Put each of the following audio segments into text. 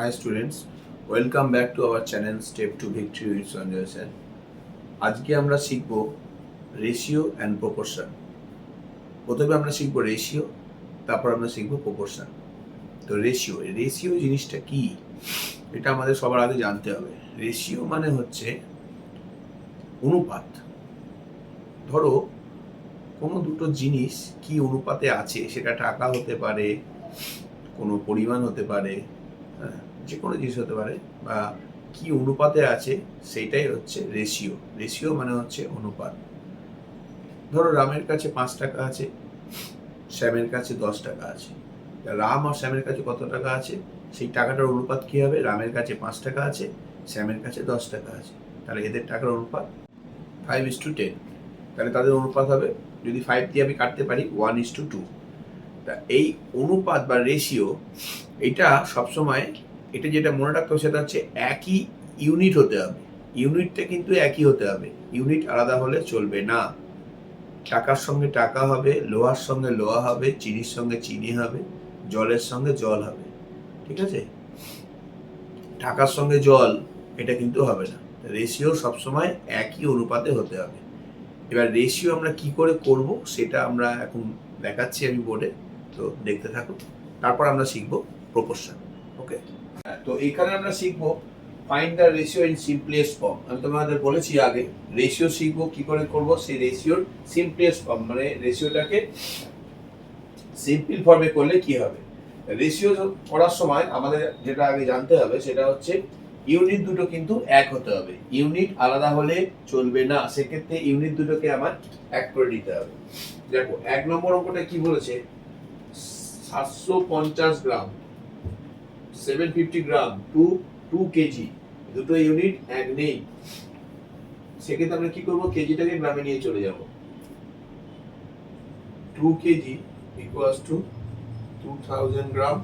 Hi students, welcome back to our channel Step to Victory with Sanjay Sir. আজকে আমরা শিখব ratio and proportion. প্রথমে আমরা শিখব রেশিও, তারপর আমরা শিখব প্রপোর্শন। তো রেশিও জিনিসটা কি এটা আমাদের সবার আগে জানতে হবে। রেশিও মানে হচ্ছে অনুপাত। ধরো কোনো দুটো জিনিস কি অনুপাতে আছে, সেটা টাকা হতে পারে, কোনো পরিমাণ হতে পারে, যে কোনো জিনিস হতে পারে, বা কি অনুপাতে আছে সেইটাই হচ্ছে রেশিও মানে হচ্ছে অনুপাত। ধরো রামের কাছে 5 টাকা আছে, শ্যামের কাছে 10 টাকা আছে। রাম আর শ্যামের কাছে কত টাকা আছে, সেই টাকাটার অনুপাত কি হবে? রামের কাছে 5 টাকা আছে, শ্যামের কাছে 10 টাকা আছে, তাহলে এদের টাকার অনুপাত 5:10। তাহলে তাদের অনুপাত হবে, যদি 5 দিয়ে আমি কাটতে পারি, 1:2। তা এই অনুপাত বা রেশিও, এটা সবসময়, এটা যেটা মনে রাখতে হবে সেটা হচ্ছে একই ইউনিট হতে হবে। ইউনিটটা কিন্তু একই হতে হবে, ইউনিট আলাদা হলে চলবে না। টাকার সঙ্গে টাকা হবে, লোহার সঙ্গে লোহা হবে, চিনির সঙ্গে চিনি হবে, জলের সঙ্গে জল হবে। ঠিক আছে? টাকার সঙ্গে জল এটা কিন্তু হবে না। রেশিও সবসময় একই অনুপাতে হতে হবে। এবার রেশিও আমরা কি করে করব সেটা আমরা এখন দেখাচ্ছি আমি বোর্ডে, তো দেখতে থাকো। তারপর আমরা শিখব প্রপোর্শন। ওকে, তো এইখানে আমরা শিখব find the ratio in simplest form. আমি তোমাদের বলেছি আগে, রেশিও শিখবো কি করে করব, সেই রেশিওর সিম্পলেস্ট ফর্ম, মানে রেশিওটাকে সিম্পল ফর্মে করলে কি হবে। রেশিও করার সময় আমাদের যেটা আগে জানতে হবে সেটা হচ্ছে ইউনিট দুটো কিন্তু এক হতে হবে। ইউনিট আলাদা হলে চলবে না, সেক্ষেত্রে ইউনিট দুটোকে আমার এক করে দিতে হবে। দেখো 1 নম্বর অঙ্কটা কি বলেছে, 750 গ্রাম, 750 গ্রাম, 2 কেজি, দুটো ইউনিট এক নেই। সেক্ষেত্রে আমরা কি করবো, কেজিটাকে গ্রামে নিয়ে চলে যাব। 2 কেজি ইকুয়ালস টু 2000 গ্রাম।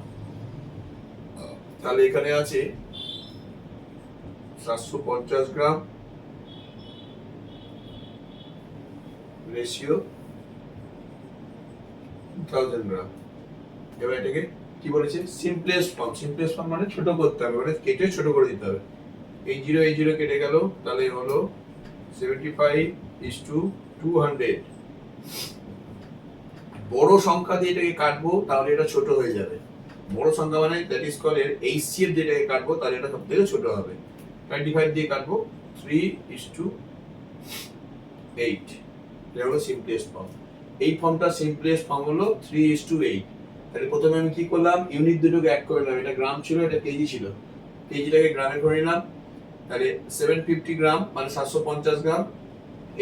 তাহলে এখানে আছে 750 গ্রাম রেশিও 2000 গ্রাম। এবার এটাকে কি বলেছে, সিম্পলেস্ট ফর্ম মানে ছোট করতে হবে, মানে কেটে ছোট করে দিতে হবে। এই জিরো কেটে গেল, তাহলে হলো 75:200। বড় সংখ্যা দিয়ে এটাকে কাটবো, তাহলে এটা ছোট হয়ে যাবে। বড় সংখ্যা মানে দ্যাট ইজ কল্ড HCF, যেটাকে কাটবো তাহলে এটা সবথেকে ছোট হবে। 25 দিয়ে কাটবো, 3:8। এটা হলো সিম্পলেস্ট ফর্ম। এই ফর্মটা সিম্পলেস্ট ফর্ম হলো 3:8। তাহলে প্রথমে আমি কি করলাম, ইউনিট দুটোকে এক করে নিলাম। এটা গ্রাম ছিল, এটা কেজি ছিল, কেজিটাকে গ্রামে করে নিলাম। তাহলে 750 গ্রাম মানে 750 গ্রাম,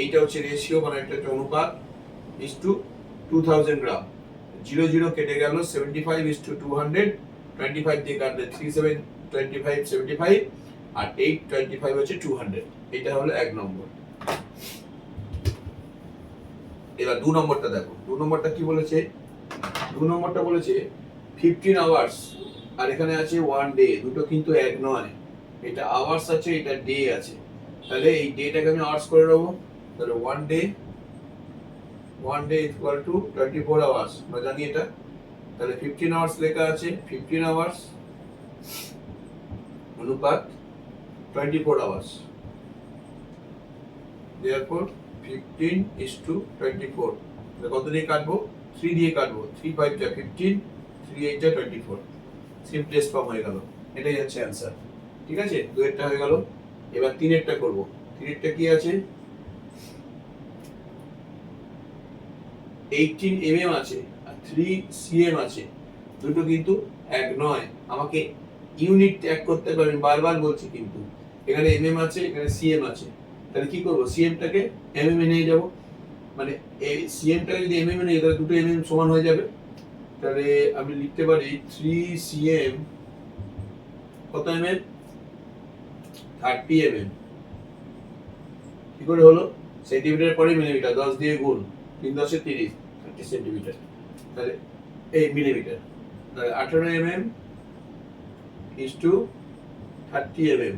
এইটা হচ্ছে রেশিও, মানে এটা হচ্ছে অনুপাত, ইস টু 2000 গ্রাম। 0 কেটে গেল, 75:200। 25 দিয়ে কাটলে 3/7 25 আর 8/25 হচ্ছে 200। এটা হলো 1 নম্বর। এবার 2 নম্বরটা দেখো, 2 নম্বরটা কি বলেছে, 2 নম্বরটা বলেছে 15 আওয়ার্স, আর এখানে আছে 1 ডে। দুটো কিন্তু এক নয়, এটা আওয়ার্স আছে, এটা ডে আছে। তাহলে এই ডেটাকে আমি আওয়ার্স করে নেবো। তাহলে 1 ডে ইকুয়াল টু 24 আওয়ার্স, আমরা জানি এটা। তাহলে 15 আওয়ার্স লেখা আছে, 15 আওয়ার্স অনুপাত 24 আওয়ার্স। therefore 15:24। কত দিয়ে কাটবো, 3 দিয়ে কাটবো। 3 5 যা 15, 3 8 যা 24। সিম্পলেস্ট ফর্ম হয়ে গেল, এটাই হচ্ছে অ্যান্সার। ঠিক আছে, 2 এরটা হয়ে গেল। এবার 3 এরটা করব। 3 এরটা কি আছে, 18 mm আছে আর 3 cm আছে। দুটো কিন্তু এক নয়, আমাকে ইউনিট এক করতে হবে, আমি বারবার বলছি। কিন্তু এখানে mm আছে, এখানে cm আছে। তাহলে কি করব, cm টাকে mm এ নিয়ে যাব, মানে এই cm টাকে যদি mm এ নিয়ে, তাহলে দুটো mm সমান হয়ে যাবে। তাহলে আমি লিখতে পারি 3 cm কত mm, 30 mm। কি করে হলো, সেন্টিমিটার পরে মিলিমিটার, 10 দিয়ে গুণ, 3 10 30, 30 সেন্টিমিটার। তাহলে এই মিলিমিটার, তাহলে 18 mm is to 30 mm।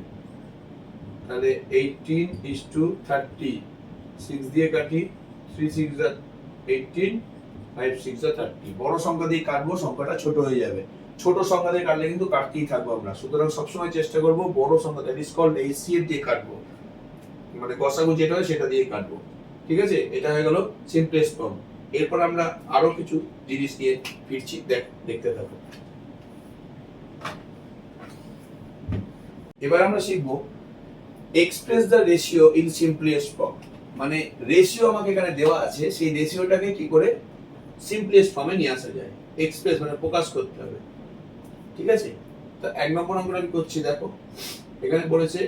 তাহলে 18:30, 6 দিয়ে কাটি, 3 6 18, 5 6 30। বড় সংখ্যা দিয়ে কাটবো, সংখ্যাটা ছোট হয়ে যাবে। ছোট সংখ্যা দিয়ে কাটলে কিন্তু কাটতেই থাকবো আমরা, সুতরাং সবসময় চেষ্টা করবো বড় সংখ্যা দ্যাট ইজ কল্ড HCF দিয়ে কাটবো, মানে গসাগু যেটা হয় সেটা দিয়ে কাটবো। ঠিক আছে, এটা হয়ে গেল সিম্পলেস্ট ফর্ম। এরপর আমরা আরো কিছু জিনিস নিয়ে ফিরছি, দেখতে থাকো। এবার আমরা শিখবো express the ratio in simplest form. মানে রেশিও আমাকে এখানে দেওয়া আছে, সেই রেশিওটাকে কি করে সিম্পলেস্ট ফর্মে নিয়ে আসা যায়, এক্সপ্রেস মানে প্রকাশ করতে হবে। ঠিক আছে, তো 1 নম্বর অঙ্কটা আমি করছি, দেখো এখানে বলেছে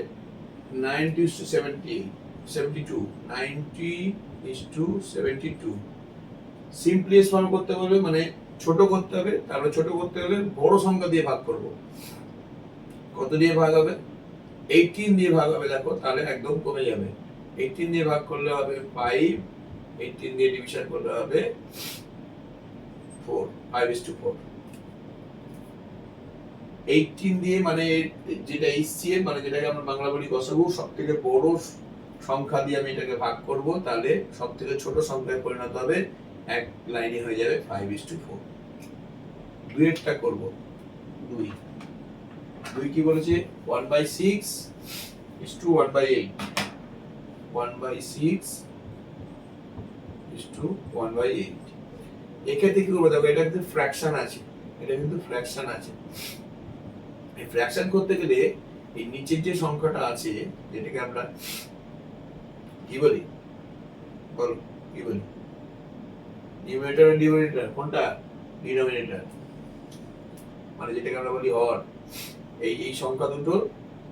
90:72 90:72 সিম্পলেস্ট ফর্ম করতে বলবে, মানে ছোট করতে হবে। তারপরে ছোট করতে হলে বড় সংখ্যা দিয়ে ভাগ করব। কত দিয়ে ভাগ হবে? 18 দিয়ে ভাগ হবে। দেখো তাহলে একদম কমে যাবে। 18 দিয়ে ভাগ করলে হবে 5, 18 দিয়ে ডিভিশন করলে হবে 4, 5:4। 18 দিয়ে মানে যেটা HCF মানে যেটাকে আমরা বাংলা বলি গসাগু, সবথেকে বড় সংখ্যা দিয়ে আমি এটাকে ভাগ করব, তাহলে সবথেকে ছোট সংখ্যায় পরিণত হবে, এক লাইনে হয়ে যাবে 5:4। দুইটা করব, 2 কি বলেছে 1/6 1/8, 1/6 1/8। এক্ষেত্রে কি করবো, দেখো এটা কিন্তু ফ্র্যাকশন আছে, এটা কিন্তু ফ্র্যাকশন আছে। এই ফ্র্যাকশন করতে গেলে এই নিচের যে সংখ্যাটা আছে, যেটাকে আমরা কি বলি, বল কি বলি, নিউমারেটর আর ডিনোমিনেটর, কোনটা? ডিনোমিনেটর, মানে যেটাকে আমরা বলি হর। এই সংখ্যা দুটো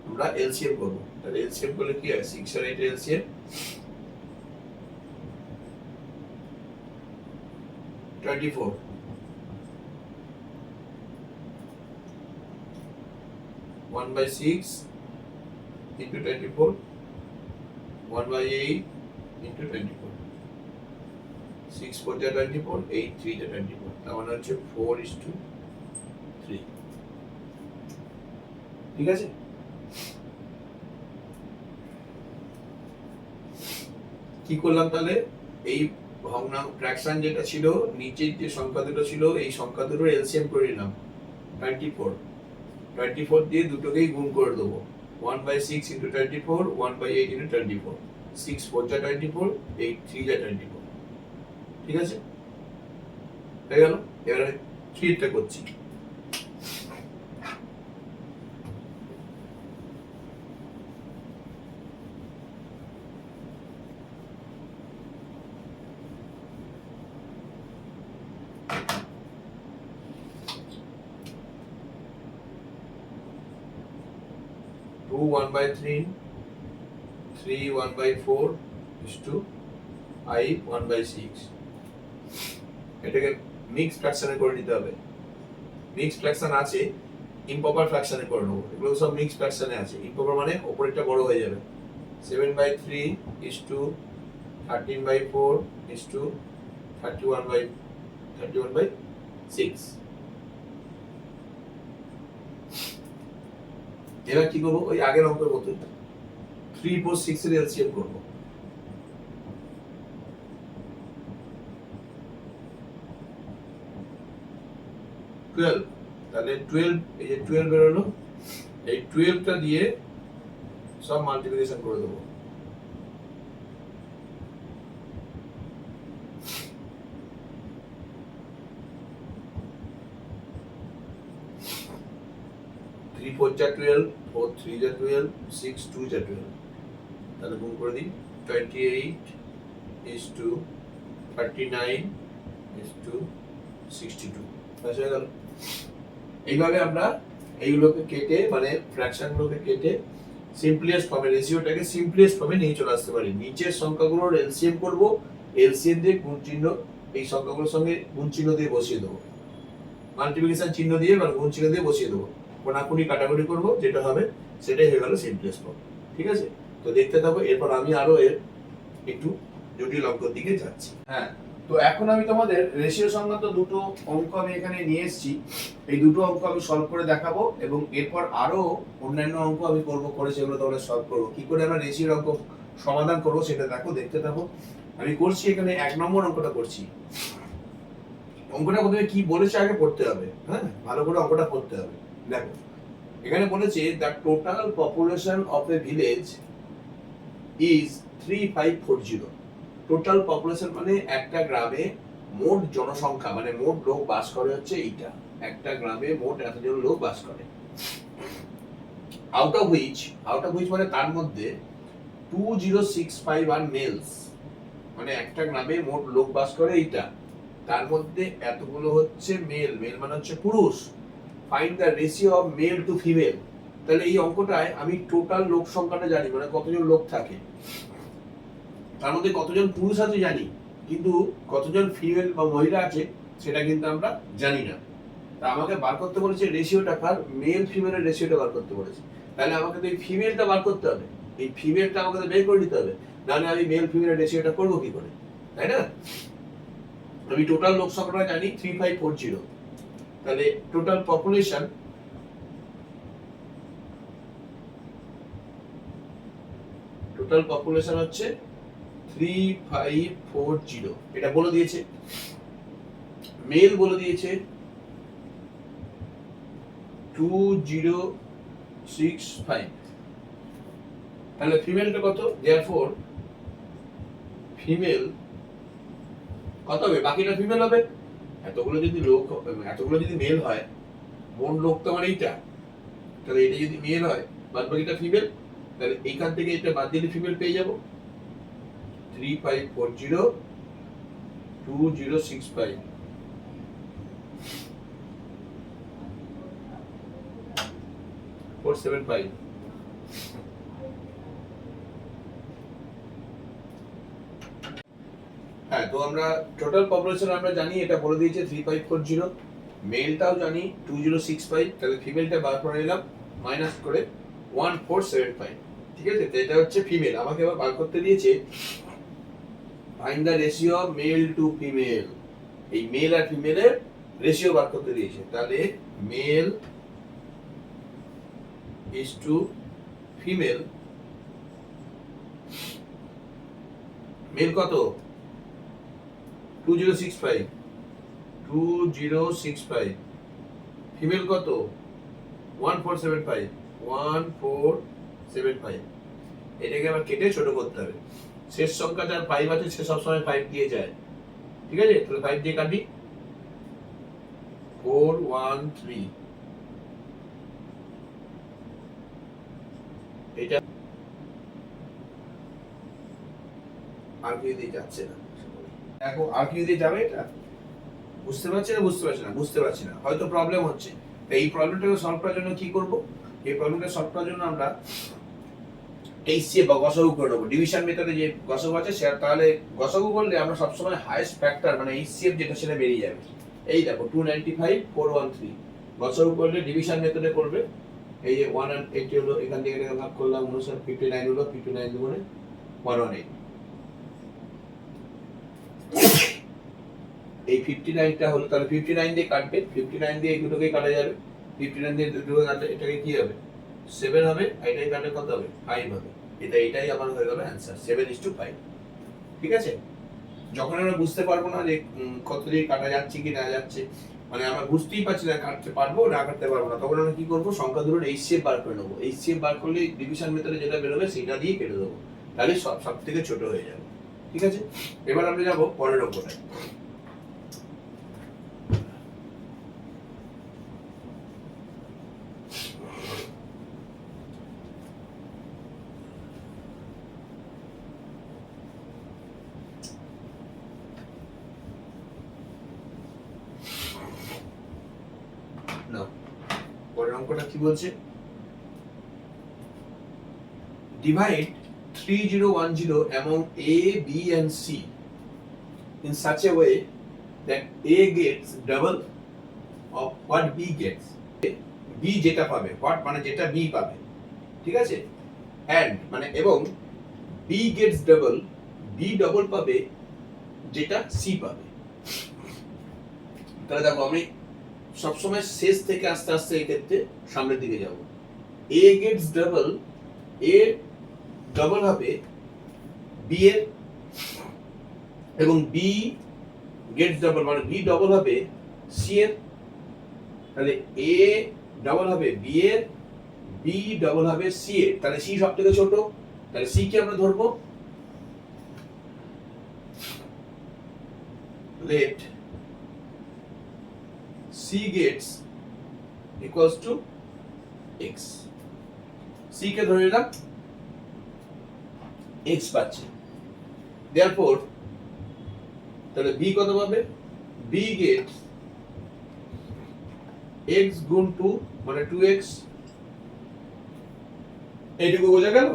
আমরা এলসিএম করব। তাহলে এলসিএম করলে কি হয়, 6 আর 8 এর এলসিএম 24। 1/6 into 24, 1/8 into 24, 6 4 যা 24, 8 3 যা 24, তার মানে হচ্ছে 4:3। ঠিক আছে, কি করলাম তাহলে, এই ভগ্নাংশ ফ্র্যাকশন যেটা ছিল, নিচের যে সংখ্যা দুটো ছিল, এই সংখ্যা দুটোর এলসিএম করে নিলাম 24 দিয়ে দুটোকেই গুণ করে দেবো, 1/6 into 24, 1/8 into 24, 6 4 যা 24, 8 3 যা 24। ঠিক আছে, হয়ে গেল। এবার আমি 3টা করছি। Two 1/3, 3 1/4 5 1/6। এটাকে মিক্স ফ্র্যাকশনে করে নিতে হবে। মিক্স ফ্র্যাকশন আছে, ইম্প্রপার ফ্র্যাকশনে করে নেবো। এগুলো সব মিক্স ফ্র্যাকশনে আছে। ইম্প্রপার মানে উপরেরটা বড় হয়ে যাবে। 7/3 13/4 31/6। এবার কি করবো, ওই আগের অঙ্কের মতো 3 4 6 এর এলসিএম করবো। তাহলে 12, এই যে 12 বেরোলো, এই 12টা দিয়ে সব মাল্টিপ্লিকেশন করে দেবো। থ্রি 4 যা 12, 4 3 যা 12, 6 2 যা 12, তাহলে গুণ করে দিই 28:39:62। হয়ে গেল। এইভাবে আমরা এইগুলোকে কেটে, মানে ফ্র্যাকশন গুলোকে কেটে সিম্পলেস্ট ফর্মে, রেশিওটাকে সিম্পলেস্ট ফর্মে নিয়ে চলে আসতে পারি। নিচের সংখ্যাগুলোর এলসিএম করব, এলসিএম দিয়ে গুণ চিহ্ন, এই সংখ্যাগুলোর সঙ্গে গুণ চিহ্ন দিয়ে বসিয়ে দেবো, মাল্টিপ্লিকেশন চিহ্ন দিয়ে বা গুণ চিহ্ন দিয়ে বসিয়ে দেবো, কোনাকুনি কাটাকুটি করব, যেটা হবে সেটাই হয়ে গেল সিম্পলেস্ট ফর্ম। ঠিক আছে, তো দেখতে থাকো। এরপর আমি আরো এর একটু জটিল অঙ্কের দিকে যাচ্ছি। হ্যাঁ, তো এখন আমি তোমাদের রেশিও সংক্রান্ত দুটো অঙ্ক আমি এখানে নিয়ে এসেছি। এই দুটো অঙ্ক আমি সলভ করে দেখাবো, এবং এরপর আরো অন্যান্য অঙ্ক আমি করে সেগুলো তোমরা সলভ করবো। কি করে আমরা রেশিওর অঙ্ক সমাধান করবো সেটা দেখতে থাকো। আমি করছি এখানে 1 নম্বর অঙ্কটা করছি। অঙ্কটা প্রথমে কি বলেছে আগে পড়তে হবে, হ্যাঁ ভালো করে অঙ্কটা পড়তে হবে। দেখো এখানে বলেছে the total population of a village is 3540। Total population মানে একটা গ্রামে মোট জনসংখ্যা মানে মোট লোক বাস করে হচ্ছে এইটা, একটা গ্রামে মোট এতজন লোক বাস করে। আউট অফ হুইচ মানে তার মধ্যে 2065 আর মেলস, মানে একটা গ্রামে মোট লোক বাস করে এইটা, তার মধ্যে এতগুলো হচ্ছে মেল মানে হচ্ছে পুরুষ। Find the ratio of male to female. তাহলে এই অঙ্কটায় আমি টোটাল লোক সংখ্যাটা জানি, মানে কতজন লোক থাকে, তার মধ্যে কতজন পুরুষ আছে জানি, কিন্তু কতজন ফিমেল বা মহিলা আছে সেটা কিন্তু আমরা জানি না। তা আমাকে বার করতে বলেছে রেশিওটা, কার মেল ফিমেলের রেশিওটা বার করতে বলেছে। তাহলে আমাকে তো এই ফিমেলটা বার করতে হবে, এই ফিমেলটা আমাকে তো বের করে নিতে হবে, নাহলে আমি মেল ফিমেলের রেশিওটা করবো কি করে, তাই না? আমি টোটাল লোক সংখ্যাটা জানি 3540। তাহলে টোটাল পপুলেশন হচ্ছে 3540, এটা বলে দিয়েছে। মেল বলে দিয়েছে 2065। তাহলে ফিমেলটা কত? देयरफॉर ফিমেল কত হবে? বাকিটা ফিমেল হবে। এতগুলো যদি মেল হয়, মোট লোক তো আমার এইটা, তাহলে এটা যদি মেল হয় বাদ বাকিটা ফিমেল, তাহলে এইখান থেকে এটা বাদ দিলে ফিমেল পেয়ে যাব। 3540 2065 475। হ্যাঁ, তো আমরা টোটাল পপুলেশন আমরা জানি, এটা বলে দিয়েছে 3540, মেলটাও জানি 2065, তাহলে ফিমেলটা বার করে নিলাম মাইনাস করে 1475। ঠিক আছে, তো এটা হচ্ছে ফিমেল। আমাকে এবার বার করতে দিয়েছে find the ratio of male to female, এই মেল আর ফিমেলের রেশিও বার করতে দিয়েছে। তাহলে male is to female, male কত? 2065, ফিমেল কত? 1475। এটাকে আবার কেটে ছোট করতে হবে। শেষ সংখ্যা যার 5 আছে সে সবসময় 5 দিয়ে যায়, ঠিক আছে? তাহলে 5 দিয়ে কাটি, 413। এটা আর কি দিয়ে যাচ্ছে না, দেখো আর কি দিয়ে যাবে, এটা বুঝতে পারছি না, হয়তো প্রবলেম হচ্ছে। তো এই প্রবলেমটাকে সলভ করার জন্য কি করব? এই প্রবলেমটা সলভ করার জন্য আমরা এইচসিএফ বা গসাগু করে নেবো। ডিভিশন মেথডে যে গসাগু আছে সে, তাহলে গসাগু করলে আমরা সবসময় হাইয়েস্ট ফ্যাক্টর মানে এইচসিএফ যেটা সেটা বেরিয়ে যাবে। এই দেখো 295 413, গসাগু করলে ডিভিশন মেথডে করবে। এই যে 180 হলো, এখান থেকে এটা ভাগ করলাম 59 হলো, 59 দুগুণে 118। এই 59টা হলো, তাহলে 59 দিয়ে কাটবে, 59 দিয়ে এই দুটোকেই কাটা যাবে, 59 দিয়ে দুটোকে কাটলে এটাকে কি হবে? 7 হবে, এটাই কাটলে কত হবে? 5 হবে। এটাই আমার হয়ে গেল অ্যানসার, 7:5। ঠিক আছে, যখন আমরা বুঝতে পারবো না যে কত দিয়ে কাটা যাচ্ছে কি না যাচ্ছে, মানে আমরা বুঝতেই পারছি না কাটতে পারবো না কাটতে পারবো না, তখন আমরা কি করবো? সংখ্যা দুটোর এইচসিএফ বার করে নেবো। এইচসিএফ বার করলে ডিভিশন মেথডে যেটা বেরোবে সেটা দিয়ে কেটে দেবো, তাহলে সব থেকে ছোট হয়ে যাবে। ঠিক আছে, এবার আমরা যাবো পরের অঙ্কটায়। পরের অঙ্কটা কি বলছে? Divide 3010 among A, B and C in such a way that A gets double of what B gets. B যেটা পাবে, what মানে যেটা B পাবে, ঠিক আছে, and মানে এবং B gets double, B double পাবে যেটা C পাবে। তাহলে দেখো আমি সবসময় শেষ থেকে আস্তে আস্তে এই ক্ষেত্রে সামনের দিকে যাব। A gets double, A double হবে B এর, এবং B গেটস ডাবল মানে বি ডবল হবে সি এর, তাহলে এ ডাবল হবে বি এর, বি ডাবল হবে সি এর, তাহলে সি সব থেকে ছোট, তাহলে সি কে আমরা ধরবো let c gets equals to x, c কে ধরে নিলাম x পাচ্ছে, therefore তাহলে b কত পাবে, b gets x গুণ 2 মানে 2x, এইটুকু বোঝা গেল।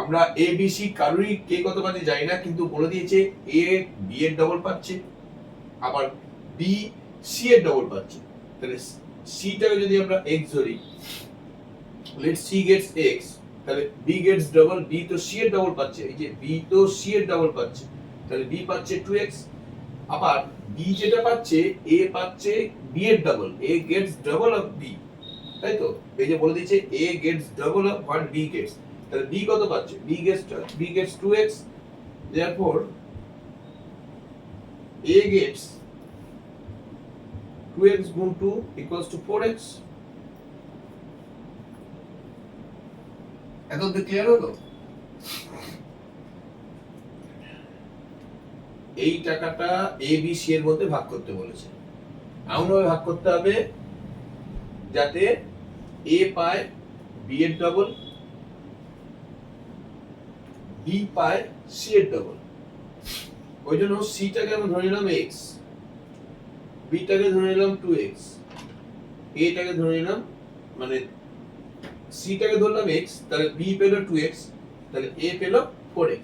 আমরা এ বি সি কারোরই কে কত পাচ্ছে জানি না, কিন্তু বলে দিয়েছে এ বি এর ডবল পাচ্ছে, আবার বি সি এর ডবল পাচ্ছে, তাহলে সি টাকে যদি আমরা x ধরি, লেট সি গেটস x, তাহলে বি গেটস ডবল, বি তো সি এর ডবল পাচ্ছে, এই যে বি তো সি এর ডবল পাচ্ছে, তাহলে বি পাচ্ছে 2x, আবার বি যেটা পাচ্ছে এ পাচ্ছে বি এর double, A gets double of B, তাই তো, এই যে বলে দিয়েছে A gets double of what B gets, তাহলে b কত পাচ্ছে, b gets 2x, therefore a gets 2x গুণ 2 equals to 4x। এত তো ক্লিয়ার হলো। এই টাকাটা a b c এর মধ্যে ভাগ করতে বলেছে, এমন ভাবে ভাগ করতে হবে যাতে a পায় b এর ডবল, বি পায় সি এর ডবল, ওই জন্য সি টাকে আমরা ধরে নিলাম x, বি টাকে ধরে নিলাম 2x, এ টাকে ধরে নিলাম মানে সি টাকে ধরলাম x, তাহলে বি পেল 2x, তাহলে এ পেল 4x,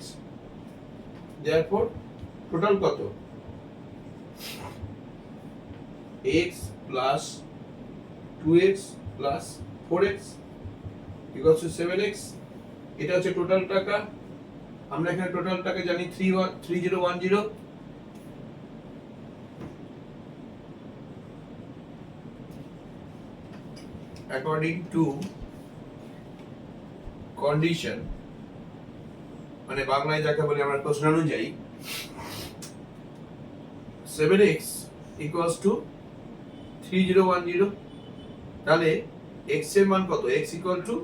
therefore টোটাল কত, x plus 2x plus 4x equals to 7x, এটা হচ্ছে টোটাল টাকা। আমরা এখানে টোটাল টাকা জানি 3010, according to condition মানে বাংলায় যাকে বলি আমরা প্রশ্ন অনুযায়ী 7x equals to 3010, তাহলে x এর মান কত, x equal to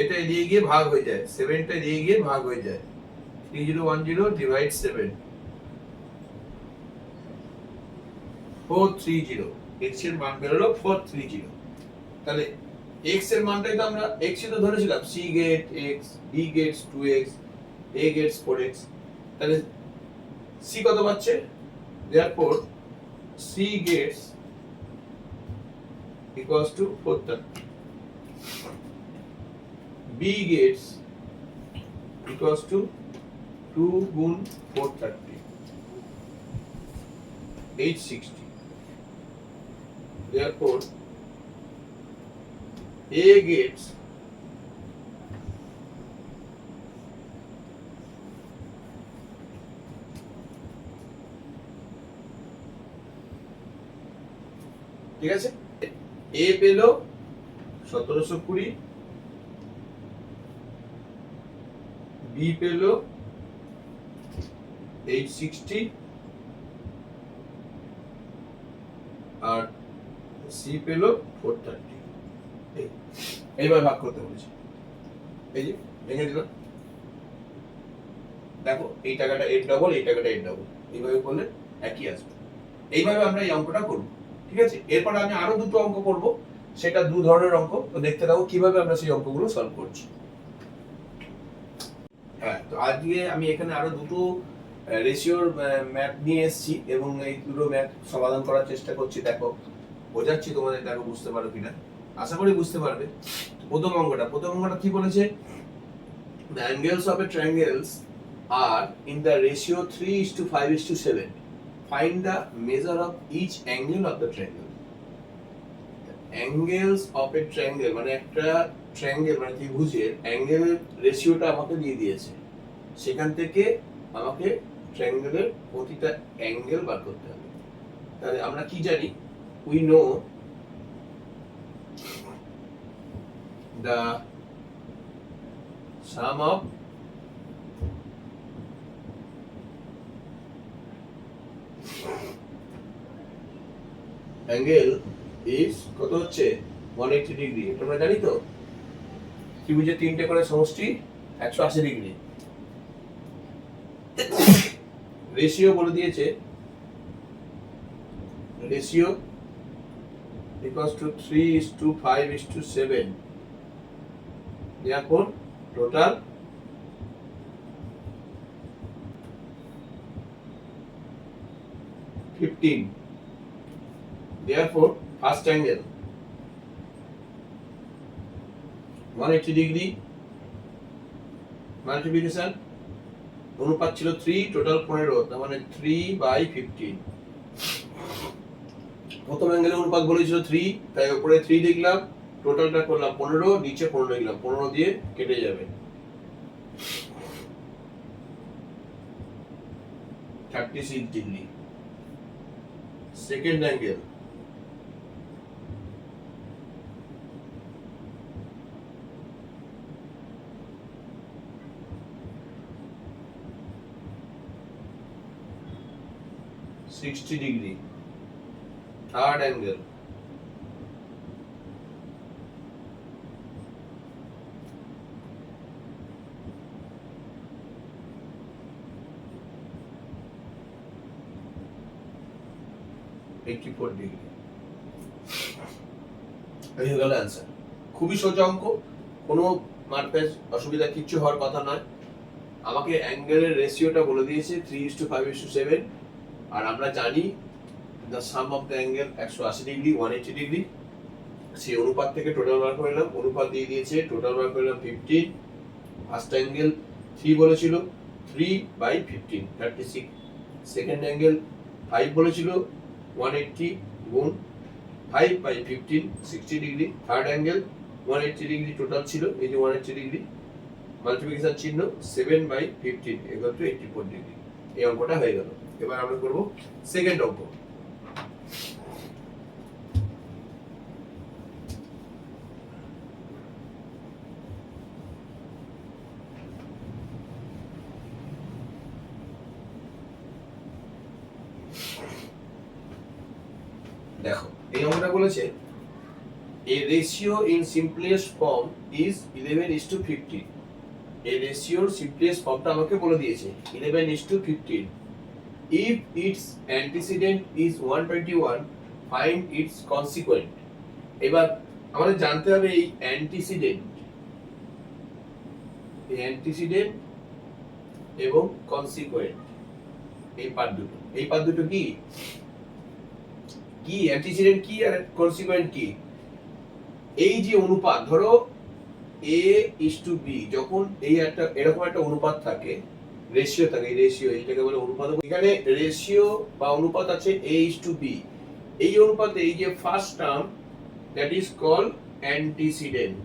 এটা এদিকে গিয়ে ভাগ হয়ে যায়, 7 টা এদিকে গিয়ে ভাগ হয়ে যায়, 3010 divide 7, 430, x এর মান বের হলো 430, তাহলে x এর মানটাই তো আমরা x এ তো ধরেছিলাম c get x, b gets 2x, a gets 4x, তাহলে c কত পাচ্ছে, therefore c gets equals to 430, b gets equals to 2 গুণ 430 860, therefore a gets ঠিক আছে, a পেল 1720, b পেল 860, আর c পেল 430, এইভাবে ভাগ করতে বলেছি, এই যে ভেঙে দিলাম, দেখো এই টাকাটা এর ডবল, এই টাকাটা এর ডবল, এইভাবে করলে একই আসবে, এইভাবে আমরা এই অঙ্কটা করব, ঠিক আছে। এরপর আমি আরো দুটো অঙ্ক করব, সেটা দু ধরনের অঙ্ক, তো দেখতে থাকো কিভাবে আমরা সেই অঙ্কগুলো সলভ করছি। হ্যাঁ, তো আজকে আমি এখানে আরো দুটো রেশিওর ম্যাথ নিয়ে এসেছি এবং এই দুটো ম্যাথ সমাধান করার চেষ্টা করছি, দেখো বোঝাচ্ছি তোমাদের, দেখো বুঝতে পারো কিনা, আশা করি বুঝতে পারবে। প্রথম অঙ্কটা কি বলেছে, the angles of a triangles are in the ratio 3:5:7, find the measure of each angle of the triangle। angles of a triangle মানে একটা ট্রায়াঙ্গেল মানে ত্রিভুজের অ্যাঙ্গেল রেশিওটা আমাকে দিয়ে দিয়েছে, সেখান থেকে আমাকে ট্রায়াঙ্গেলের প্রতিটা অ্যাঙ্গেল বার করতে হবে। তাহলে আমরা কি জানি, we know the sum of angle is কত হচ্ছে 180 ডিগ্রি। এটা আমরা জানি তো, ত্রিভুজের তিনটে করে সমষ্টি 180 ডিগ্রি। রেশিও বলে দিয়েছে, রেশিও equals to 3:5:7। এখন total 15। Therefore first angle 180 degree multiplication অনুপাত ছিল 3, টোটাল 15, তার মানে 3/15। প্রথম অ্যাঙ্গেলের অনুপাত বলেছিল 3, তাই উপরে 3 লিখলাম, টোটালটা করলাম 15, নিচে 15 লিখলাম, 15 দিয়ে কেটে যাবে, 36 degree. Second angle degree. Third angle degree. এই হয়ে গেল অ্যান্সার। খুবই সোজা অঙ্ক, কোনো মারপ্যাচ অসুবিধা কিচ্ছু হওয়ার কথা নয়। আমাকে অ্যাঙ্গেলের রেশিওটা বলে দিয়েছে 3:5:7, আর আমরা জানি the some of the angle 180 degree 180 degree. সেই অনুপাত থেকে টোটাল বার করে নিলাম, অনুপাত দিয়ে দিয়েছে, টোটাল বার করে নিলাম 15। ফার্স্ট অ্যাঙ্গেল 3 বলেছিল, 3/15 36। সেকেন্ড অ্যাঙ্গেল 5 বলেছিল, 180 গুণ 5/15 60 degree. Third angle 180 degree total ছিল, এই যে 180 ডিগ্রি, মাল্টিপ্লিকেশন চিহ্ন 7/15 84 ডিগ্রি। এই অঙ্কটা হয়ে গেল। এবার আমরা করব সেকেন্ড অঙ্ক। দেখো এই অঙ্কটা বলেছে a ratio in simplest form is 11:15। এই রেশিওর সিম্পলেস্ট ফর্মটা আমাকে বলে দিয়েছে 11:15। if its antecedent is 121 find its consequent। এবার আমাদের জানতে হবে এই অ্যান্টিসিডেন্ট এবং কনসিকুয়েন্ট, এই পার্ট দুটো কি কি অ্যান্টিসিডেন্ট কি আর কনসিকুয়েন্ট কি। এই যে অনুপাত, ধরো a:b, যখন এই একটা এরকম একটা অনুপাত থাকে, রেশিও থাকে, এই রেশিও এটাকে বলে অনুপাত। এখানে রেশিও বা অনুপাত আছে a:b। এই অনুপাতে এই যে first term, that is called antecedent.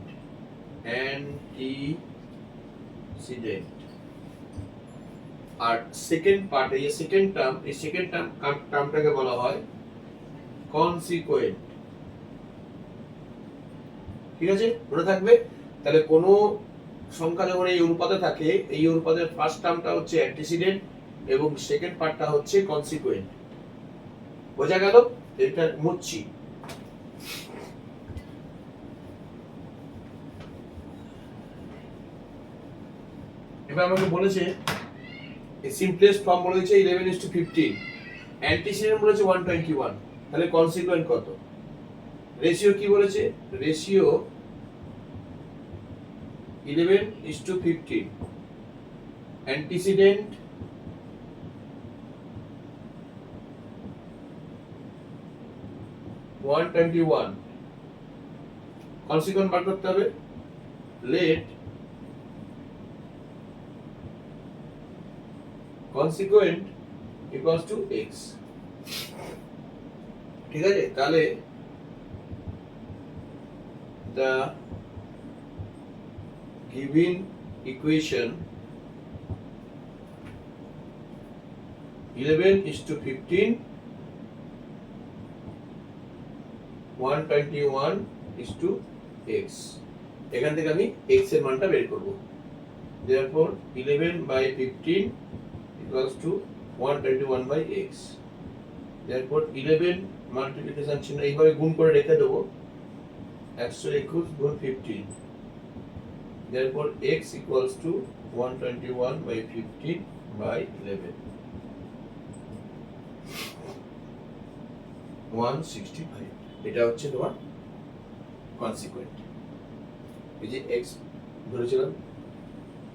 আর সেকেন্ড পার্ট, এই সেকেন্ড টার্ম, এই সেকেন্ড টার্মটাকে বলা হয় কনসিকুয়েন্ট। ঠিক আছে, মনে থাকবে। তাহলে কোন সংখ্যা যখন এই অনুপাতে থাকে, এই অনুপাতের ফার্স্ট টার্মটা হচ্ছে অ্যান্টিসিডেন্ট এবং সেকেন্ড পার্টটা হচ্ছে কনসিকুয়েন্ট। বোঝা গেল? এটা মুচ্ছি। এবার আমাকে বলেছে সিম্পলেস্ট ফর্ম বলেছে 11:15, অ্যান্টিসিডেন্ট বলেছে 121, তাহলে কনসিকুয়েন্ট কত? রেশিও কি বলেছে? রেশিও 11:15, অ্যান্টিসিডেন্ট 121, কনসিকুয়েন্ট বার করতে হবে। Let consequent equals to x। ঠিক আছে, তাহলে the given equation 11:15 121:x। এখান থেকে আমি x এর মানটা বের করব। therefore 11/15 equals to 121/x। therefore 11 multiplication চিহ্ন এইভাবে গুণ করে রেখে দেবো 121 গুণ 15, therefore x equals to 121 by 15 by 11, 165. এটা হচ্ছে তোমার কনসিকুয়েন্ট। এই যে x ধরেছিলাম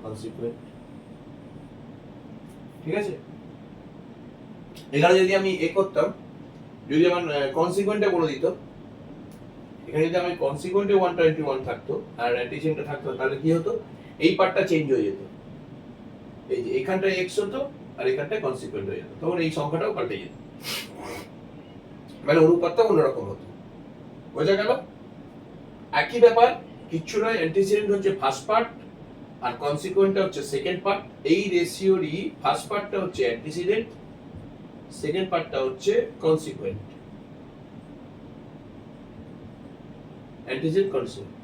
কনসিকুয়েন্ট, ঠিক আছে। এখানে যদি আমি এ করতাম, যদি আমার কনসিকুয়েন্টে বলে দিত, এখানে যদি আমার কনসিকুয়েন্টে 121 থাকতো আর অ্যান্টিসেন্টটা থাকতো, তাহলে কি হতো, এই পার্টটা চেঞ্জ হয়ে যেত। এই যে এখানটায় x হতো আর এখানটায় কনসিকুয়েন্ট হয়ে যেত, তখন এই সংখ্যাটাও পাল্টে যেত, মানে অনুপাতটা অন্যরকম হতো। বোঝা গেল? একই ব্যাপার, কিচ্ছু নয়, অ্যান্টিসিডেন্ট হচ্ছে ফার্স্ট পার্ট আর কনসিকুয়েন্টটা হচ্ছে সেকেন্ড পার্ট। এই রেশিওরই ফার্স্ট পার্টটা হচ্ছে অ্যান্টিসিডেন্ট, সেকেন্ড পার্টটা হচ্ছে কনসিকুয়েন্ট। Antecedent consequent.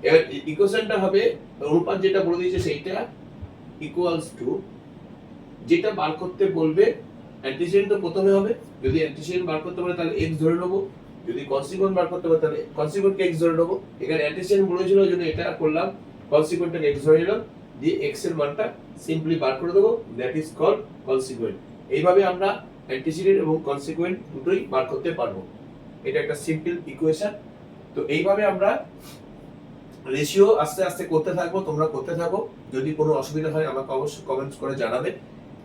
এবার ইকুয়েশনটা হবে, অনুপাত যেটা বলে দিয়েছে সেইটা ইকুয়ালস টু, যেটা বার করতে বলবে অ্যান্টিসিডেন্ট তো প্রথমে হবে, যদি অ্যান্টিসিডেন্ট বার করতে বলে তাহলে x ধরে নেবো, যদি কনসিকুয়েন্ট বার করতে বলে তাহলে কনসিকুয়েন্টকে x ধরে নেবো। এখানে অ্যান্টিসিডেন্ট বলেছিল ওই জন্য এটা করলাম, কনসিকুয়েন্টটাকে x ধরে নিলাম, দিয়ে x এর মানটা সিম্পলি বার করে দেবো, দ্যাট ইজ কল্ড কনসিকুয়েন্ট। এইভাবে আমরা অ্যান্টিসিডেন্ট এবং কনসিকুয়েন্ট দুটোই বার করতে পারবো। এটা একটা সিম্পল ইকুয়েশন। তো এইভাবে আমরা রেশিও আস্তে আস্তে করতে থাকবো, তোমরা করতে থাকো। যদি কোনো অসুবিধা হয় আমাকে অবশ্যই কমেন্টস করে জানাবে।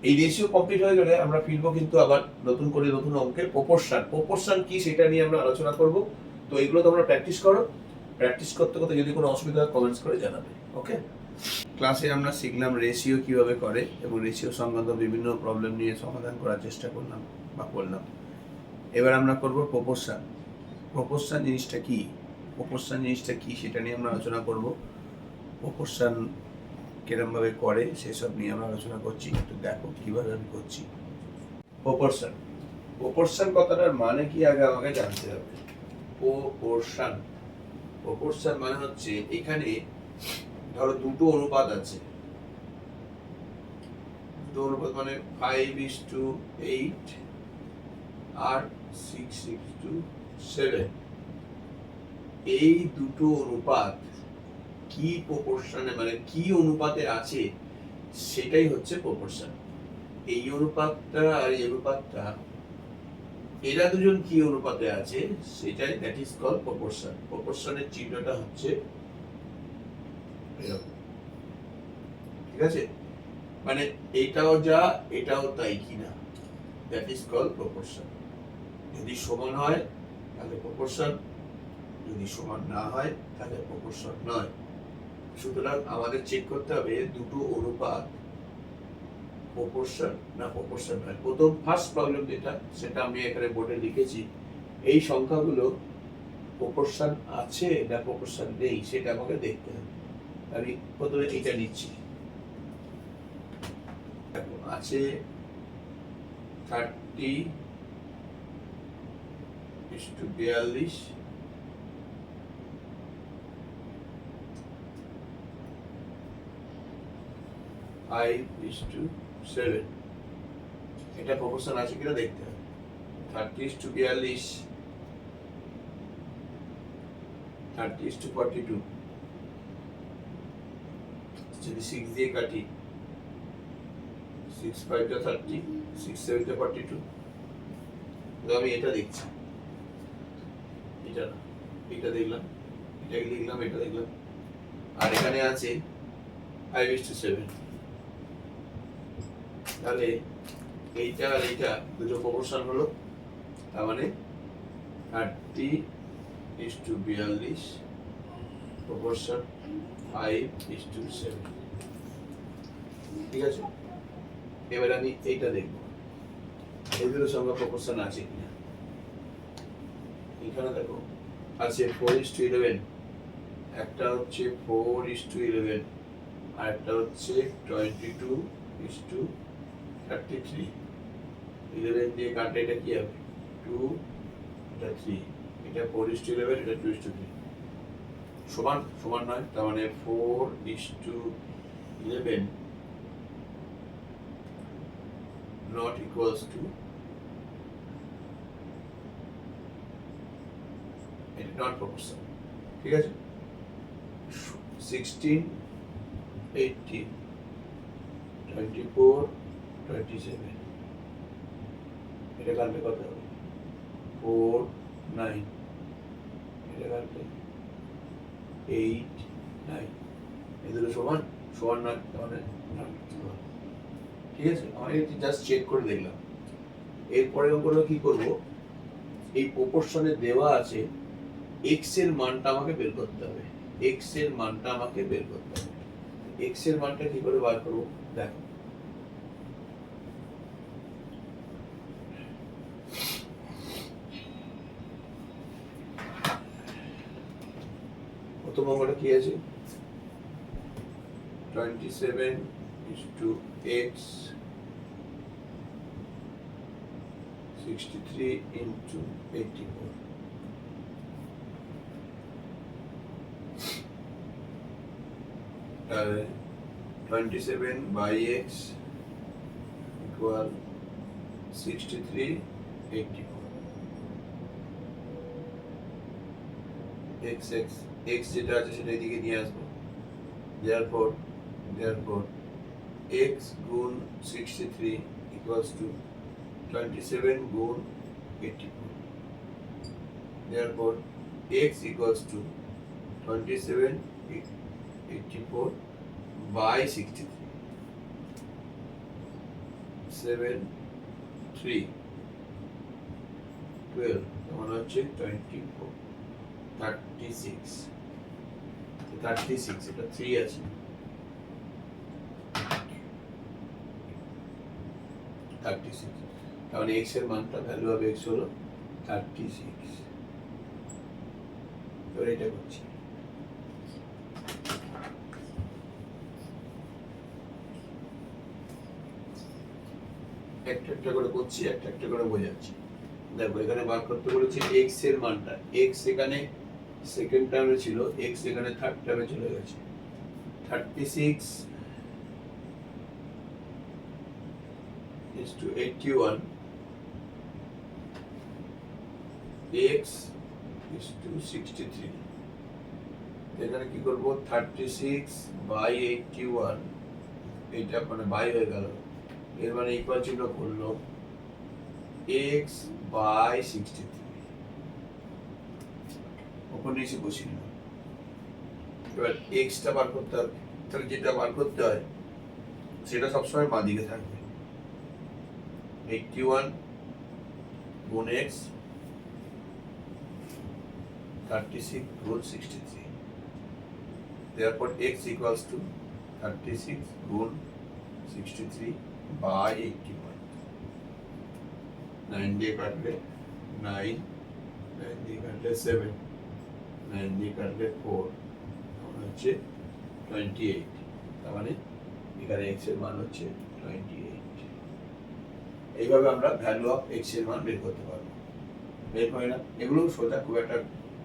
এই রেশিও কমপ্লিট হয়ে গেলে আমরা ফিরবো কিন্তু আবার নতুন করে নতুন অঙ্কের প্রপোর্শন। প্রপোর্শন কি সেটা নিয়ে আমরা আলোচনা করব। তো এগুলো তোমরা প্র্যাকটিস করো, প্র্যাকটিস করতে করতে যদি কোনো অসুবিধা হয় কমেন্টস করে জানাবে। ওকে, ক্লাসে আমরা শিখলাম রেশিও কিভাবে করে এবং রেশিও সংক্রান্ত বিভিন্ন প্রবলেম নিয়ে সমাধান করার চেষ্টা করলাম বা করলাম। এবার আমরা করব প্রপোর্শন। প্রপোর্শন জিনিসটা কি, প্রপোর্শন জিনিসটা কি সেটা নিয়ে আমরা আলোচনা করব। প্রপোর্শন কিরমভাবে করে সেসব নিয়ে আমরা আলোচনা করছি। একটু দেখো কিভাবে আমি করছি। প্রপোর্শন, প্রপোর্শন কথাটার মানে কি আগে আমাকে জানতে হবে। প্রপোর্শন, প্রপোর্শন মানে হচ্ছে এখানে ধরো দুটো অনুপাত আছে, দুটো অনুপাত মানে 5:8 আর 6:7। এই দুটো অনুপাত কি প্রপোর্শনে, মানে কি অনুপাতে আছে সেটাই হচ্ছে প্রপোর্শন। এই অনুপাতটা আর এই অনুপাতটা, এরা দুজন কি অনুপাতে আছে সেটাই, দ্যাট ইজ কল্ড প্রপোর্শন। প্রপোর্শনের চিহ্নটা হচ্ছে এরকম, ঠিক আছে, মানে এটাও যা এটাও তাই কিনা, দ্যাট ইজ কল্ড প্রপোর্শন। যদি সমান হয় তাহলে প্রপোর্শন, যদি সমান না হয় তাহলে প্রপোর্শন নয়। সুতরাং আমাদের চেক করতে হবে দুটো অনুপাত প্রপোর্শন না প্রপোর্শন নয়। প্রথম ফার্স্ট প্রবলেম যেটা, সেটা আমি এখানে বোর্ডে লিখেছি, এই সংখ্যাগুলো প্রপোর্শন আছে না প্রপোর্শন নেই সেটা আমাকে দেখতে হবে। আমি প্রথমে এটা নিচ্ছি, আছে 30:42, ফাইভ ইস টু সেভেন। এটা প্রপোর্শন আছে কিনা দেখতে হবে। 30:42, 30:42, যদি 6 দিয়ে কাটি, 6 5 30, 6 7 42। আমি এটা দেখছি, এটা না, এটা দেখলাম, এটা লিখলাম, এটা দেখলাম, আর এখানে আছে 5:7। তাহলে এইটা আর এইটা দুটো প্রপোর্শন হলো, তার মানে 30:42 প্রপোর্শন 5:7। ঠিক আছে, এবার আমি এইটা দেখবো এই দুটোর সঙ্গে প্রপোর্শন আছে কিনা। এখানে দেখো আছে 4:11, একটা হচ্ছে 4:11 আর একটা হচ্ছে 22:33। 11 দিয়ে কাটলে এটা কি হবে, 2, এটা 3, এটা 4:11, এটা 2:3। সমান সমান নয়, তার মানে 4:11 not equals to এটা নট প্রপোর্শন, ঠিক আছে। 16, 18, 24, 27, এটা কাটলে কত হবে? 4, 9, এটা কাটলে 8, 9, এই দুটো সমান সমান নয়, তাহলে ঠিক আছে। আমি জাস্ট চেক করে দেখলাম। এরপরে অঙ্কটা কি করব, এই প্রপোর্শনে দেওয়া আছে এক্স এর মানটা আমাকে বের করতে হবে, এক্স এর মানটা আমাকে বের করতে হবে। এক্স এর মানটা কি করে বার করব? দেখো, প্রথম অঙ্কটা কি আছে? 27 is to x, 63 into 84. R 27 by x equal 63, 84. x যেটা আছে সেটা এদিকে নিয়ে আসবো। therefore x গুণ 63 equals to 27 গুণ 84. therefore x equals to 27, 84 by 63, 7, 3, 12, তখন হচ্ছে 24, 36, 36, এটা 3 আছে, 36, তাহলে x এর মানটা ভ্যালু অফ x হলো 36। এবার এটা করছি, একটা একটা করে করছি, একটা একটা করে বোঝাচ্ছি। দেখো এখানে বার করতে বলেছি x এর মানটা, x এখানে সেকেন্ড টার্মে ছিল, x এখানে থার্ড টার্মে চলে গেছে। 36 is to 81, x is to 63। এখানে কি করব? 36 by 81, এটা মানে বাই হয়ে গেল, এর মানে ইকুয়াল চিহ্ন করলো x by 63, ওপর নিচে বসিয়ে নিলাম। এবার x টা বার করতে হবে, তাহলে যেটা বার করতে হয় সেটা সবসময় বাঁ দিকে থাকবে। 81 গুণ x, 36 গুণ 63, therefore x equals to 36 গুণ 63 by 81। 9 দিয়ে কাটলে 9, 9 দিয়ে কাটলে 7, 9 দিয়ে কাটলে 4, তখন হচ্ছে 28, তার মানে এখানে x এর মান হচ্ছে 28। এইভাবে আমরা ভ্যালু অফ x এর মান বের করতে পারবো। বের হয় না, এগুলো সোজা, খুব একটা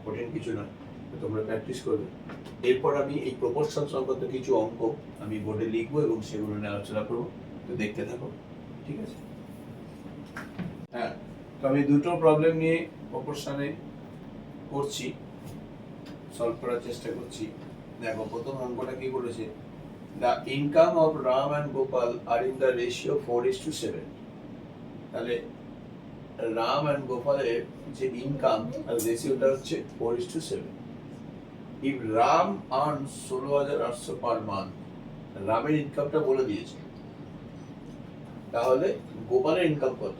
কঠিন কিছু না, তোমরা প্র্যাকটিস করবে। এরপর আমি এই প্রপোর্শন সংক্রান্ত কিছু অঙ্ক আমি বোর্ডে লিখবো এবং সেগুলো নিয়ে আলোচনা করবো, তো দেখতে থাকো, ঠিক আছে। হ্যাঁ, তো আমি দুটো প্রবলেম নিয়ে প্রপোর্শনে করছি, সলভ করার চেষ্টা করছি। দেখো প্রথম অঙ্কটা কি বলেছে, the income of Ram and Gopal আর ইন দ্য রেশিও 4:7। তাহলে রাম অ্যান্ড গোপালের যে ইনকাম আর রেশিওটা হচ্ছে 4:7। If Ram earns 16,800 per month, রামের ইনকামটা বলে দিয়েছে, তাহলে গোপালের ইনকাম কত?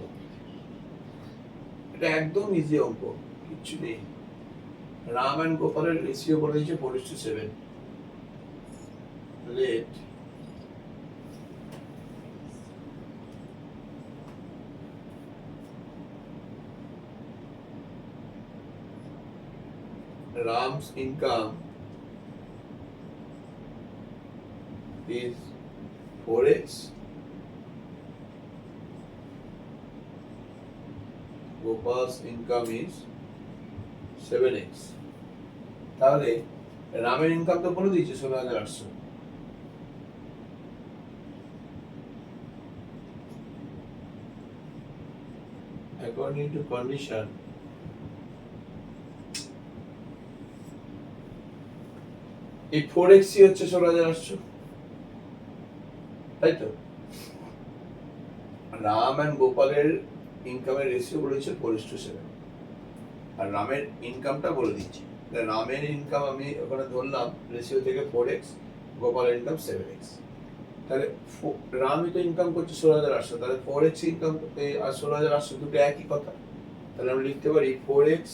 এটা একদম ইজি অঙ্ক, কিচ্ছু নেই। রাম অ্যান্ড গোপালের রেশিও বলে দিয়েছে 4:7। Let Ram's income is 4x, Gopal's income is 7x। তাহলে রামের ইনকাম তো বলে দিয়েছে 16,800, according to condition এই 4x হচ্ছে 16,800, তাই তো? রাম এন্ড গোপালের ইনকামের রেশিও বলেছে 4:7, আর রামের ইনকামটা বলে দিচ্ছি। রামের ইনকাম আমি ওখানে ধরলাম রেশিও থেকে 4x, গোপালের ইনকাম 7x। তাহলে রামই তো ইনকাম করছে 16,800, তাহলে 4x ইনকাম আর 16,800 দুটো একই কথা। তাহলে আমরা লিখতে পারি 4x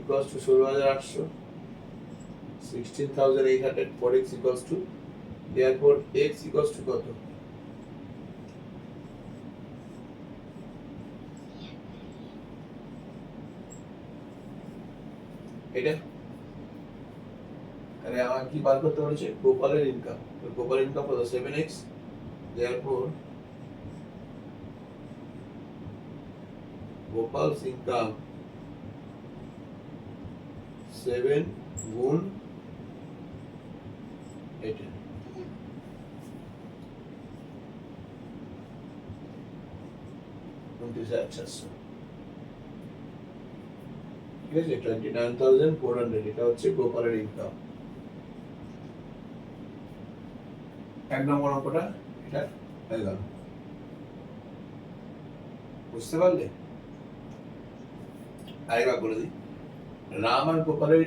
equals to 16,800, 16,800, 4x equals to, therefore x equals to কত? এটা তাহলে আমার কি বার করতে বলেছে? গোপালের ইনকাম। গোপালের ইনকাম কত? 7x, therefore Gopal's income 7 গুণ 18, ঠিক আছে? 29,400 এটা হচ্ছে গোপালের ইনকাম। এক নম্বর অঙ্কটা এটা হয়ে গেল। বুঝতে পারলে? আরেকবার বলে দিই, রাম আর গোপালের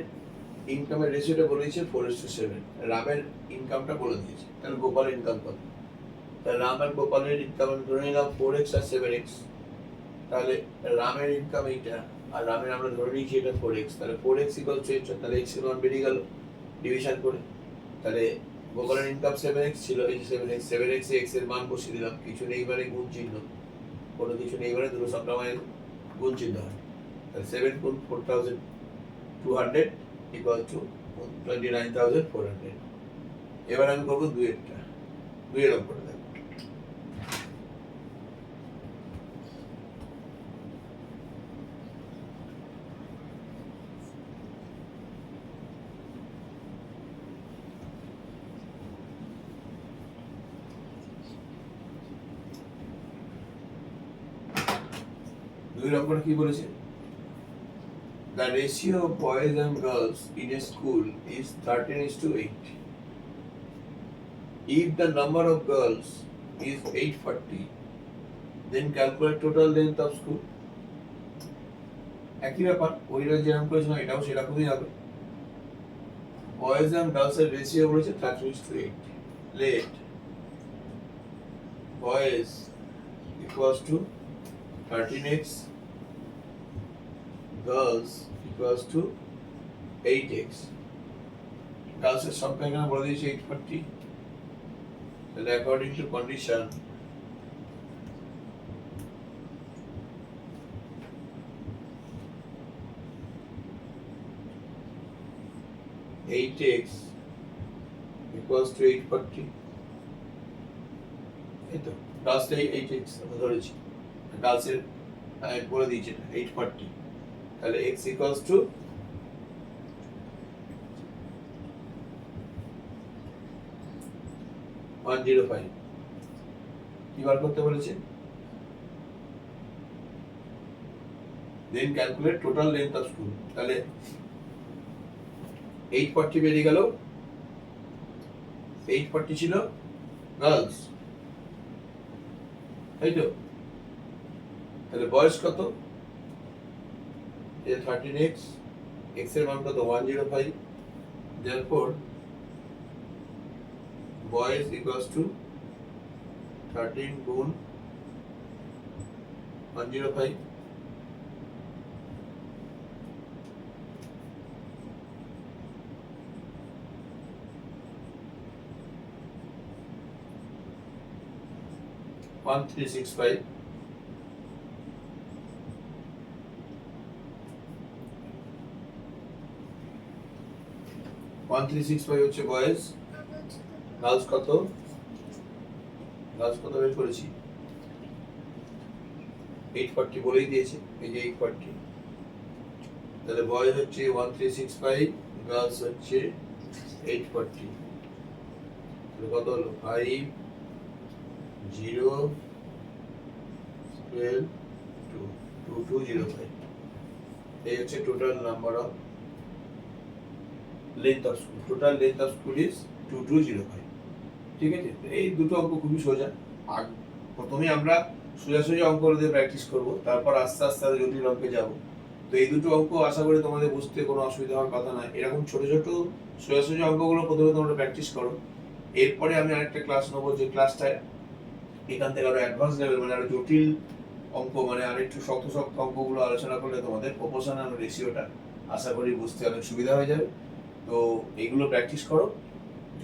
ইনকামের রেশিওটা বলেছে 4:7, রামের ইনকামটা বলে দিয়েছে, তাহলে গোপালের ইনকাম কত? তাহলে রাম আর গোপালের ইনকাম আমি ধরে নিলাম 4x আর 7x, তাহলে রামের ইনকাম এইটা, আর রামের আমরা ধরে নিয়েছি এটা 4x, তাহলে 4x ইকুয়াল টু 8, তাহলে x এর মান বেরিয়ে গেল ডিভিশন করে। তাহলে গোপালের ইনকাম 7x ছিল, এই যে 7x এ x এর মান বসিয়ে দিলাম, কিছু নেই মানে গুণ চিহ্ন, কোনো কিছু নেই মানে দুটো সংখ্যা মানে গুণ চিহ্ন হয়। তাহলে 7 গুণ 4,200 ইকুয়াল টু 29,400। এবার আমি করবো দুইয়ের অঙ্কটা। দেখো দুই নম্বর কি বলেছে? The ratio of boys and girls in a school is 13:8. If the number of girls is 840, then calculate total length of school. একই ব্যাপার, ওইটা যেরকম করেছিলাম এটাও সেরকমই হবে। বয়েজ and girls এর রেশিও বলেছে 13:8. Let boys equals to 13x, girls equals to 8x. girls এর সংখ্যা এখানে বলে দিয়েছি 840, তাহলে according to condition 8x equals to 840, এই তো গার্লস এর 8x আমরা ধরেছি, গার্লস এর বলে দিয়েছি 840, তাহলে x equals to 105 কি বার করতে বলেছে? Then calculate total length of school. তাহলে 840 বেরিয়ে গেল, 840 ছিল গার্লস, তাই তো? তাহলে বয়স কত? 13x, x এর মান কত? 105, therefore boys equals to 13 গুণ 105, one 365, হচ্ছে বয়েজ। গার্লস কত? গার্লস কত বের করেছি? 840 বলেই দিয়েছে, এই যে 840, তাহলে বয়েজ হচ্ছে 1365, গার্লস হচ্ছে 840, তাহলে কত হলো? 5 0 12 2 2205। এই হচ্ছে total number of length of school, total length of school is 2205। ঠিক আছে, এই দুটো অঙ্ক খুবই সোজা। আর প্রথমে আমরা সোজা সোজা অঙ্ক দিয়ে প্র্যাকটিস করব, তারপর আস্তে আস্তে আরো জটিল অঙ্কে যাব। তো এই দুটো অঙ্ক আশা করি তোমাদের বুঝতে কোনো অসুবিধা হওয়ার কথা নয়। এরকম ছোট ছোট সোজা সোজা অঙ্কগুলো প্রথমে তোমরা প্র্যাকটিস করো। এরপরে আমি আরেকটা ক্লাস নেবো, যে ক্লাসটায় এখান থেকে আরো অ্যাডভান্স লেভেল, মানে আরো জটিল অঙ্ক, মানে আর একটু শক্ত শক্ত অঙ্কগুলো আলোচনা করলে তোমাদের প্রপোর্শন আর রেশিওটা আশা করি বুঝতে অনেক সুবিধা হয়ে যাবে। তো এইগুলো প্র্যাকটিস করো।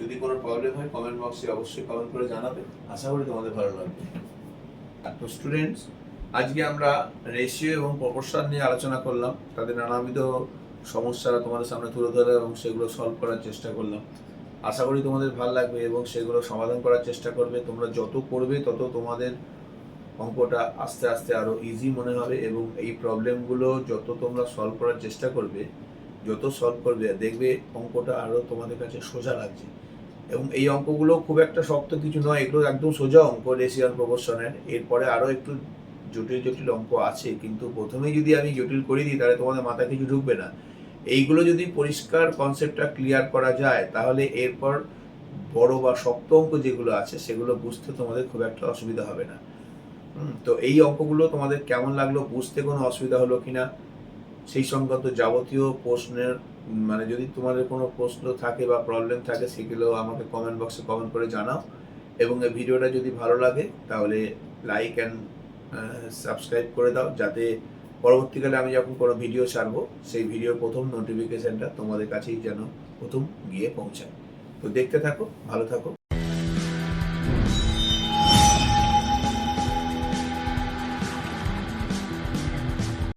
যদি কোনো প্রবলেম হয় কমেন্ট বক্সে অবশ্যই কমেন্ট করে জানাবে, আশা করি তোমাদের ভালো লাগবে। তো স্টুডেন্টস, আজকে আমরা রেশিও এবং প্রপোর্শন নিয়ে আলোচনা করলাম, তাদের নানাবিধ সমস্যা তোমাদের সামনে তুলে ধরে এবং সেগুলো সলভ করার চেষ্টা করলাম। আশা করি তোমাদের ভালো লাগবে এবং সেগুলো সমাধান করার চেষ্টা করবে। তোমরা যত করবে তত তোমাদের অঙ্কটা আস্তে আস্তে আরো ইজি মনে হবে এবং এই প্রবলেমগুলো যত তোমরা সলভ করার চেষ্টা করবে, যত সলভ করবে দেখবে অঙ্কটা আরো তোমাদের কাছে সোজা লাগছে। এবং এই অঙ্কগুলো খুব একটা শক্ত কিছু নয়, এগুলো একদম সোজা অঙ্ক রেশিও আর প্রপোর্শনের। এরপরে আরো একটু জটিল জটিল অঙ্ক আছে, কিন্তু প্রথমেই যদি আমি জটিল করে দিই তাহলে তোমাদের মাথায় কিছু ঢুকবে না। এইগুলো যদি পরিষ্কার কনসেপ্টটা ক্লিয়ার করা যায় তাহলে এরপর বড় বা শক্ত অঙ্ক যেগুলো আছে সেগুলো বুঝতে তোমাদের খুব একটা অসুবিধা হবে না। তো এই অঙ্কগুলো তোমাদের কেমন লাগলো, বুঝতে কোনো অসুবিধা হলো কিনা, সেই সংক্রান্ত যাবতীয় প্রশ্নের, মানে যদি তোমাদের কোনো প্রশ্ন থাকে বা প্রবলেম থাকে সেগুলো আমাকে কমেন্ট বক্সে কমেন্ট করে জানাও। এবং এই ভিডিওটা যদি ভালো লাগে তাহলে লাইক অ্যান্ড সাবস্ক্রাইব করে দাও, যাতে পরবর্তীকালে আমি যখন কোনো ভিডিও ছাড়বো সেই ভিডিওর প্রথম নোটিফিকেশনটা তোমাদের কাছেই যেন প্রথম গিয়ে পৌঁছায়। তো দেখতে থাকো, ভালো থাকো।